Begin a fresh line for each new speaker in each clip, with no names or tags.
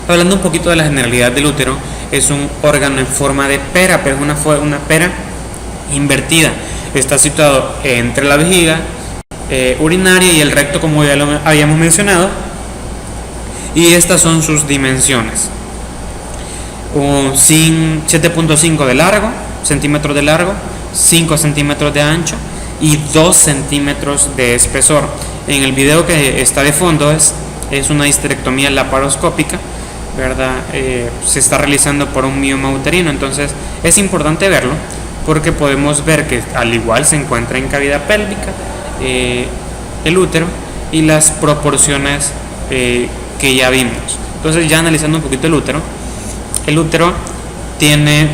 Hablando un poquito de la generalidad del útero, es un órgano en forma de pera, pero es una pera invertida. Está situado entre la vejiga urinaria y el recto, como ya lo habíamos mencionado, y estas son sus dimensiones: 7.5 de largo, centímetros de largo, 5 centímetros de ancho y 2 centímetros de espesor. En el video que está de fondo es una histerectomía laparoscópica, ¿verdad? Se está realizando por un mioma uterino, entonces es importante verlo porque podemos ver que al igual se encuentra en cavidad pélvica el útero y las proporciones que ya vimos. Entonces, ya analizando un poquito el útero tiene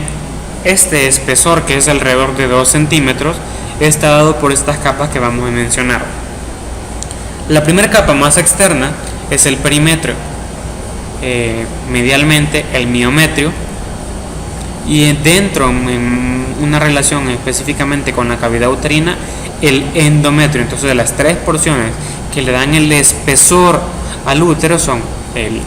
este espesor que es alrededor de 2 centímetros, está dado por estas capas que vamos a mencionar. La primera capa más externa es el perimetrio, medialmente el miometrio, y dentro, en una relación específicamente con la cavidad uterina, el endometrio. Entonces, de las tres porciones que le dan el espesor al útero son el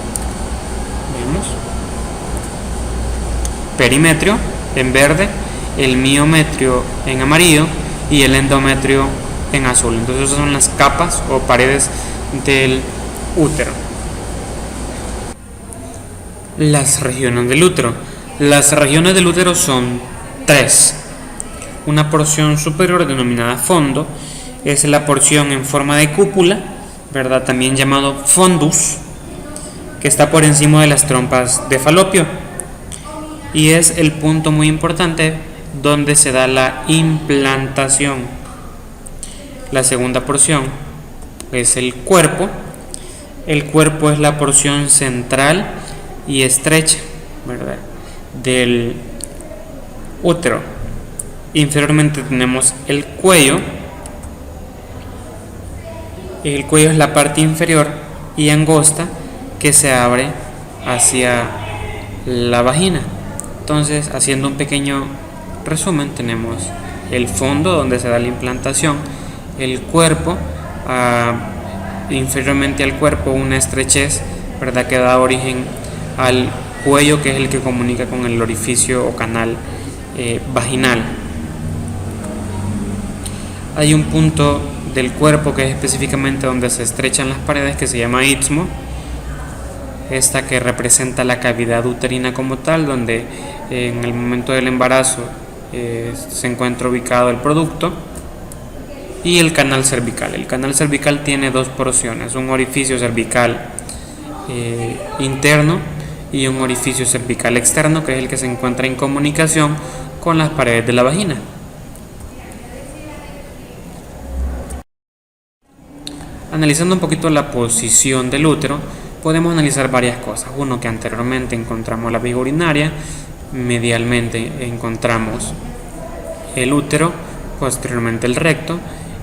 perimetrio en verde, el miometrio en amarillo y el endometrio en azul. Entonces, esas son las capas o paredes del útero. Las regiones del útero. Las regiones del útero son 3. Una porción superior denominada fondo es la porción en forma de cúpula, ¿verdad? También llamado fondus, que está por encima de las trompas de Falopio, y es el punto muy importante donde se da la implantación. La segunda porción es el cuerpo. El cuerpo es la porción central y estrecha, ¿verdad?, del útero. Inferiormente tenemos el cuello. El cuello es la parte inferior y angosta que se abre hacia la vagina. Entonces, haciendo un pequeño resumen, tenemos el fondo donde se da la implantación, el cuerpo, inferiormente al cuerpo una estrechez, ¿verdad?, que da origen al cuello, que es el que comunica con el orificio o canal vaginal. Hay un punto del cuerpo que es específicamente donde se estrechan las paredes, que se llama istmo, esta que representa la cavidad uterina como tal, donde en el momento del embarazo se encuentra ubicado el producto, y el canal cervical. El canal cervical tiene dos porciones: un orificio cervical interno y un orificio cervical externo, que es el que se encuentra en comunicación con las paredes de la vagina. Analizando un poquito la posición del útero, podemos analizar varias cosas. Uno, que anteriormente encontramos la vejiga urinaria, medialmente encontramos el útero, posteriormente el recto,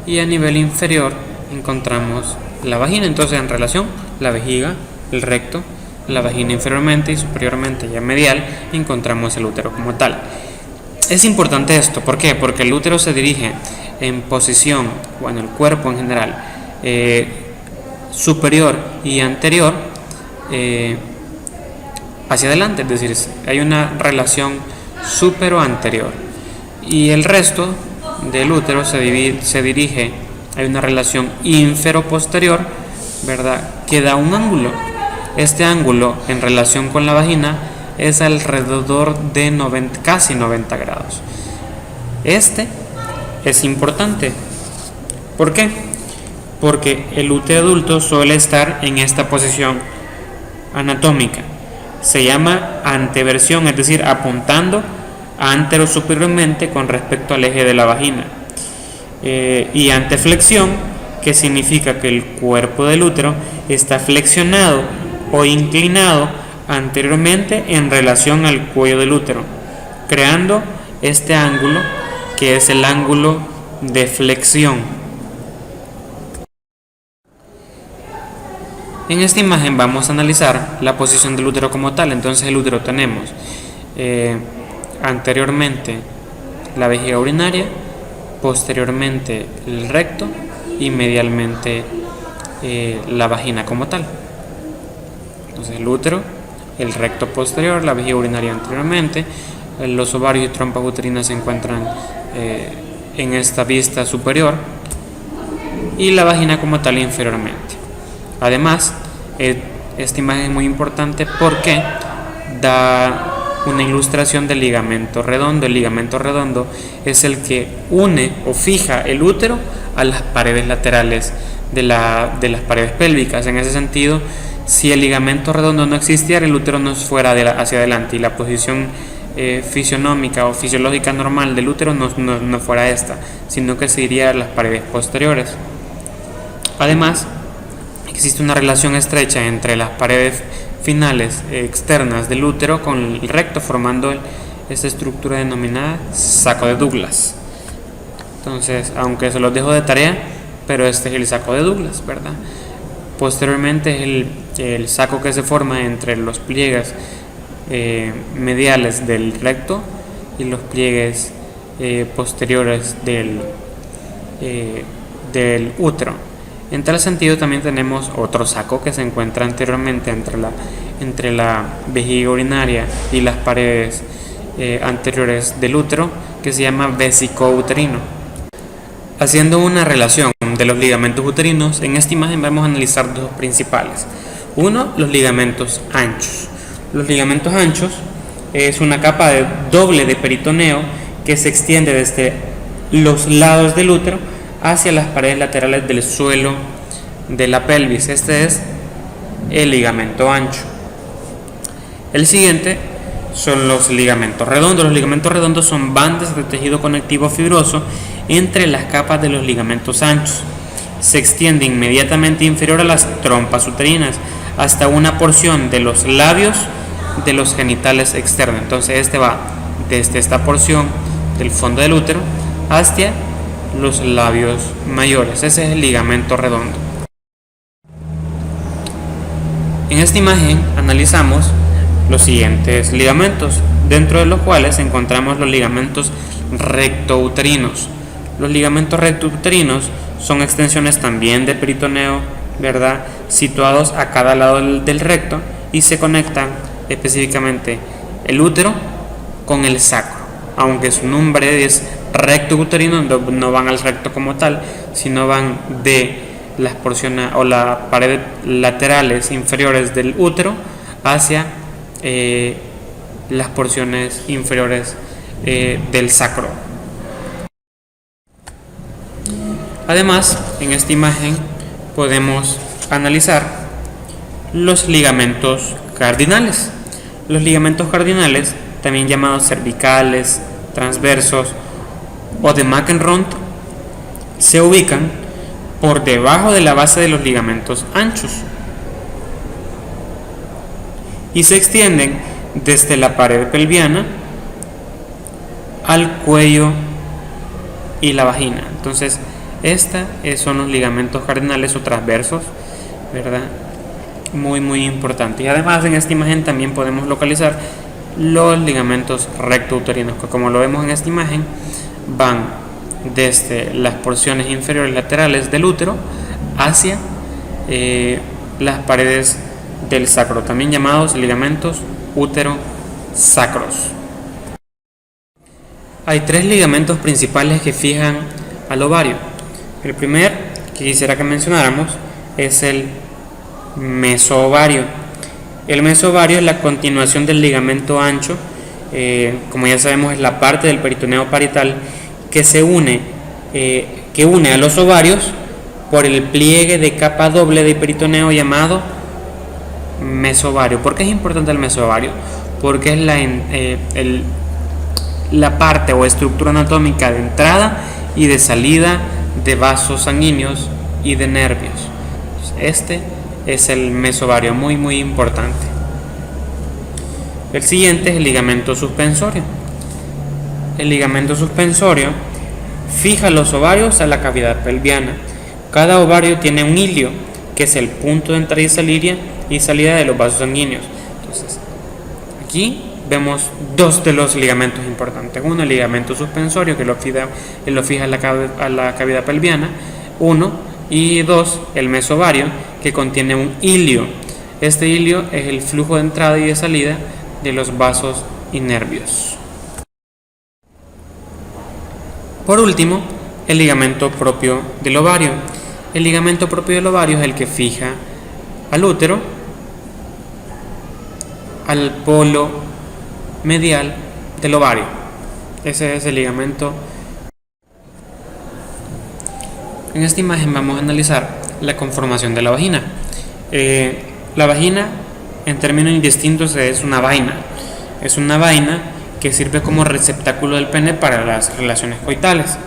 y a nivel inferior encontramos la vagina. Entonces, en relación, la vejiga, el recto, la vagina inferiormente, y superiormente, ya medial, encontramos el útero como tal. Es importante esto, ¿por qué? Porque el útero se dirige en posición, bueno, el cuerpo en general, superior y anterior hacia adelante, es decir, hay una relación supero-anterior, y el resto del útero se dirige, hay una relación infero-posterior, ¿verdad?, que da un ángulo. Este ángulo en relación con la vagina es alrededor de casi 90 grados. Este es importante. ¿Por qué? Porque el útero adulto suele estar en esta posición anatómica. Se llama anteversión, es decir, apuntando antero-superiormente con respecto al eje de la vagina. Y anteflexión, que significa que el cuerpo del útero está flexionado o inclinado anteriormente en relación al cuello del útero, creando este ángulo que es el ángulo de flexión. En esta imagen vamos a analizar la posición del útero como tal. Entonces, el útero tenemos anteriormente la vejiga urinaria, posteriormente el recto y medialmente la vagina como tal. Entonces, el útero el recto posterior, la vejiga urinaria anteriormente, los ovarios y trompas uterinas se encuentran en esta vista superior y la vagina como tal inferiormente. Además, esta imagen es muy importante porque da una ilustración del ligamento redondo. El ligamento redondo es el que une o fija el útero a las paredes laterales de las paredes pélvicas. En ese sentido, si el ligamento redondo no existiera, el útero no fuera hacia adelante y la posición fisionómica o fisiológica normal del útero no fuera esta, sino que se iría a las paredes posteriores. Además, existe una relación estrecha entre las paredes finales externas del útero con el recto, formando esta estructura denominada saco de Douglas. Entonces, aunque se los dejo de tarea, pero este es el saco de Douglas, ¿verdad? Posteriormente es el saco que se forma entre los pliegues mediales del recto y los pliegues posteriores del útero. En tal sentido, también tenemos otro saco que se encuentra anteriormente entre la vejiga urinaria y las paredes anteriores del útero, que se llama vesicouterino. Haciendo una relación de los ligamentos uterinos, en esta imagen vamos a analizar dos principales. Uno, los ligamentos anchos. Los ligamentos anchos es una capa doble de peritoneo que se extiende desde los lados del útero hacia las paredes laterales del suelo de la pelvis. Este es el ligamento ancho. El siguiente son los ligamentos redondos. Los ligamentos redondos son bandas de tejido conectivo fibroso entre las capas de los ligamentos anchos. Se extiende inmediatamente inferior a las trompas uterinas hasta una porción de los labios de los genitales externos. Entonces este va desde esta porción del fondo del útero hacia los labios mayores. Ese es el ligamento redondo. En esta imagen analizamos los siguientes ligamentos, dentro de los cuales encontramos los ligamentos rectouterinos. Los ligamentos rectouterinos son extensiones también de peritoneo, ¿verdad?, situados a cada lado del recto y se conectan específicamente el útero con el sacro. Aunque su nombre es rectouterino, no van al recto como tal, sino van de las porciones o las paredes laterales inferiores del útero hacia las porciones inferiores del sacro. Además, en esta imagen podemos analizar los ligamentos cardinales. Los ligamentos cardinales, también llamados cervicales, transversos o de McEnroe, se ubican por debajo de la base de los ligamentos anchos y se extienden desde la pared pelviana al cuello y la vagina. Entonces, estos son los ligamentos cardinales o transversos, ¿verdad? Muy importante. Y además, en esta imagen también podemos localizar los ligamentos rectouterinos, que como lo vemos en esta imagen, van desde las porciones inferiores laterales del útero hacia las paredes del sacro, también llamados ligamentos útero-sacros. Hay tres ligamentos principales que fijan al ovario. El primer que quisiera que mencionáramos es el mesoovario. El mesoovario es la continuación del ligamento ancho, como ya sabemos es la parte del peritoneo parietal que une a los ovarios por el pliegue de capa doble de peritoneo llamado mesoovario. ¿Por qué es importante el mesoovario? Porque es la parte o estructura anatómica de entrada y de salida de vasos sanguíneos y de nervios. Este es el mesovario, muy importante. El siguiente es el ligamento suspensorio. El ligamento suspensorio fija los ovarios a la cavidad pelviana. Cada ovario tiene un hilio, que es el punto de entrada y salida de los vasos sanguíneos. Entonces, aquí vemos dos de los ligamentos importantes. Uno, el ligamento suspensorio, que lo fija a la cavidad pelviana. Uno, y dos, el mesovario, que contiene un hilio Este hilio es el flujo de entrada y de salida de los vasos y nervios. Por último, el ligamento propio del ovario. El ligamento propio del ovario es el que fija al útero al polo medial del ovario. Ese es el ligamento. En esta imagen vamos a analizar la conformación de la vagina. La vagina, en términos indistintos, es una vaina. Es una vaina que sirve como receptáculo del pene para las relaciones coitales.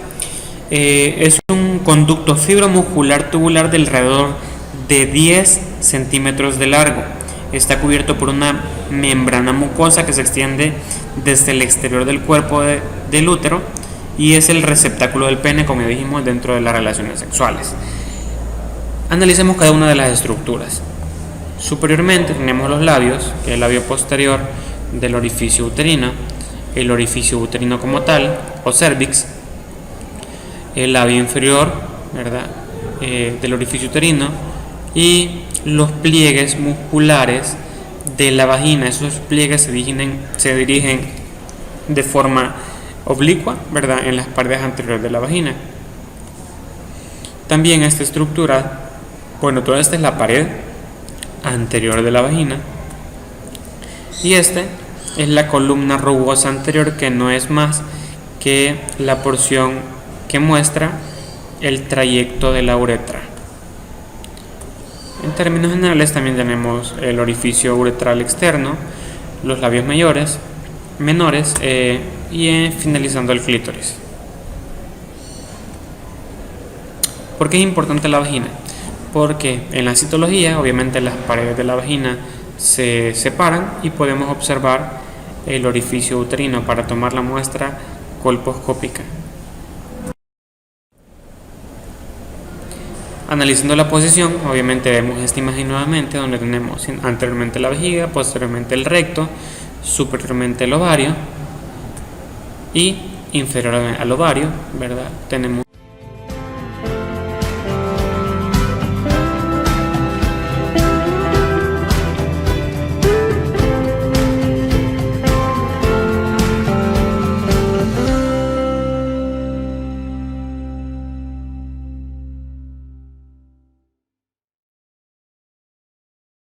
Es un conducto fibromuscular tubular de alrededor de 10 centímetros de largo. Está cubierto por una membrana mucosa que se extiende desde el exterior del cuerpo del útero y es el receptáculo del pene, como ya dijimos, dentro de las relaciones sexuales. Analicemos cada una de las estructuras. Superiormente tenemos los labios, que es el labio posterior del orificio uterino, el orificio uterino como tal, o cervix, el labio inferior, ¿verdad?, del orificio uterino, y los pliegues musculares de la vagina. Esos pliegues se dirigen de forma oblicua, ¿verdad?, en las paredes anteriores de la vagina. También esta estructura, toda esta es la pared anterior de la vagina y esta es la columna rugosa anterior, que no es más que la porción que muestra el trayecto de la uretra. En términos generales también tenemos el orificio uretral externo, los labios menores y finalizando el clítoris. ¿Por qué es importante la vagina? Porque en la citología, obviamente, las paredes de la vagina se separan y podemos observar el orificio uterino para tomar la muestra colposcópica. Analizando la posición, obviamente vemos esta imagen nuevamente, donde tenemos anteriormente la vejiga, posteriormente el recto, superiormente el ovario y inferior al ovario, ¿verdad?, tenemos